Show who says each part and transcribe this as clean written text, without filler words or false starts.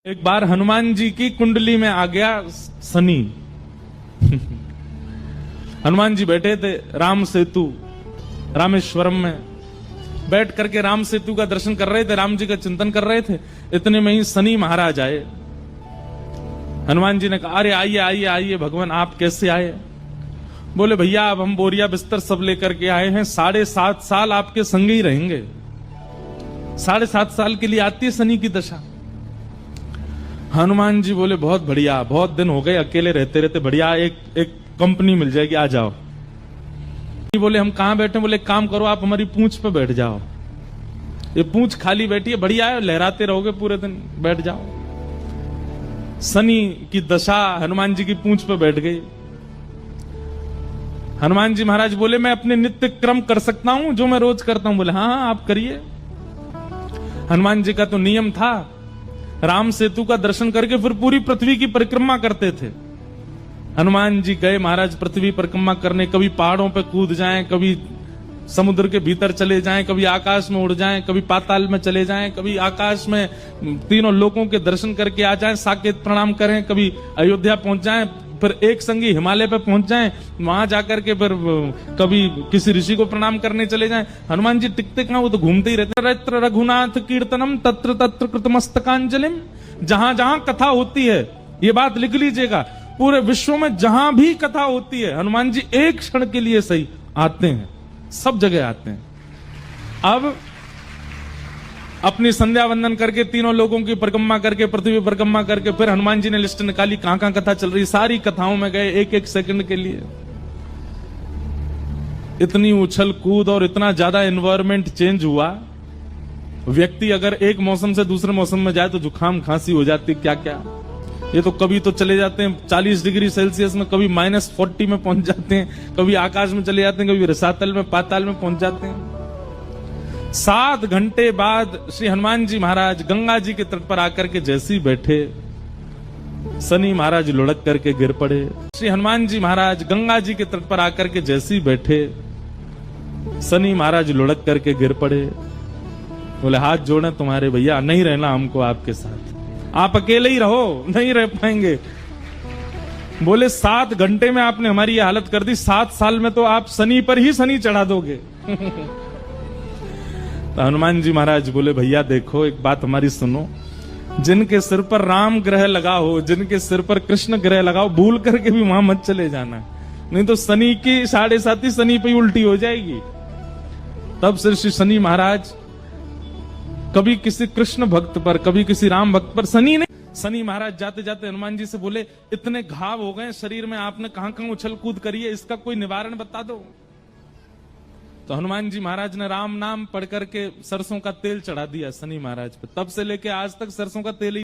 Speaker 1: एक बार हनुमान जी की कुंडली में आ गया शनि। हनुमान जी बैठे थे राम सेतु रामेश्वरम में, बैठ करके राम सेतु का दर्शन कर रहे थे, राम जी का चिंतन कर रहे थे। इतने में ही शनि महाराज आए। हनुमान जी ने कहा, अरे आइए आइए आइए भगवान, आप कैसे आए? बोले भैया अब हम बोरिया बिस्तर सब लेकर के आए हैं, 7.5 साल आपके संग ही रहेंगे। 7.5 साल के लिए आती है शनि की दशा। हनुमान जी बोले बहुत बढ़िया, बहुत दिन हो गए अकेले रहते रहते, बढ़िया एक कंपनी मिल जाएगी, आ जाओ। बोले हम कहां बैठे? बोले काम करो, आप हमारी पूंछ पे बैठ जाओ। ये पूंछ खाली बैठी है, बढ़िया है, लहराते रहोगे पूरे दिन, बैठ जाओ। शनि की दशा हनुमान जी की पूंछ पे बैठ गई। हनुमान जी महाराज बोले मैं अपने नित्य क्रम कर सकता हूं जो मैं रोज करता हूं? बोले हाँ हाँ आप करिए। हनुमान जी का तो नियम था, राम सेतु का दर्शन करके फिर पूरी पृथ्वी की परिक्रमा करते थे। हनुमान जी गए महाराज पृथ्वी परिक्रमा करने, कभी पहाड़ों पे कूद जाएं, कभी समुद्र के भीतर चले जाएं, कभी आकाश में उड़ जाएं, कभी पाताल में चले जाएं, कभी आकाश में तीनों लोकों के दर्शन करके आ जाएं, साकेत प्रणाम करें, कभी अयोध्या पहुंच जाएं, फिर एक संगी हिमालय पे पहुंच जाएं, वहां जाकर के फिर कभी किसी ऋषि को प्रणाम करने चले जाएं। हनुमान जी टिकते कहां, वो तो घूमते ही रहते। रत्र रघुनाथ कीर्तनम तत्र तत्र कृतमस्तकांजलिम। जहां जहां कथा होती है, ये बात लिख लीजिएगा, पूरे विश्व में जहां भी कथा होती है हनुमान जी एक क्षण के लिए सही आते हैं, सब जगह आते हैं। अब अपनी संध्या वंदन करके तीनों लोगों की परिक्रमा करके, पृथ्वी परिक्रमा करके, फिर हनुमान जी ने लिस्ट निकाली कहां कहां कथा चल रही, सारी कथाओं में गए एक एक सेकंड के लिए। इतनी उछल कूद और इतना ज्यादा एनवायरमेंट चेंज हुआ, व्यक्ति अगर एक मौसम से दूसरे मौसम में जाए तो जुकाम खांसी हो जाती, क्या क्या। ये तो कभी तो चले जाते हैं 40 डिग्री सेल्सियस में, कभी -40 में पहुंच जाते हैं, कभी आकाश में चले जाते हैं, कभी रसातल में पाताल में पहुंच जाते हैं। 7 घंटे बाद श्री हनुमान जी महाराज गंगा जी के तट पर आकर के जैसे ही बैठे, शनि महाराज लुढ़क करके गिर पड़े। श्री हनुमान जी महाराज गंगा जी के तट पर आकर के जैसे ही बैठे, शनि महाराज लुढ़क करके गिर पड़े। बोले हाथ जोड़े तुम्हारे भैया, नहीं रहना हमको आपके साथ, आप अकेले ही रहो, नहीं रह पाएंगे। बोले 7 घंटे में आपने हमारी ये हालत कर दी, 7 साल में तो आप शनि पर ही शनि चढ़ा दोगे। तो हनुमान जी महाराज बोले भैया देखो एक बात हमारी सुनो, जिनके सिर पर राम ग्रह लगा हो, जिनके सिर पर कृष्ण ग्रह लगा हो, भूल करके भी वहां मत चले जाना, नहीं तो शनि की 7.5 शनि पे उल्टी हो जाएगी। तब से श्री शनि महाराज कभी किसी कृष्ण भक्त पर, कभी किसी राम भक्त पर शनि नहीं। शनि महाराज जाते जाते हनुमान जी से बोले इतने घाव हो गए शरीर में, आपने कहां कहां उछल कूद करी है, इसका कोई निवारण बता दो। तो हनुमान जी महाराज ने राम नाम पढ़ करके सरसों का तेल चढ़ा दिया शनि महाराज पे। तब से लेके आज तक सरसों का तेल ही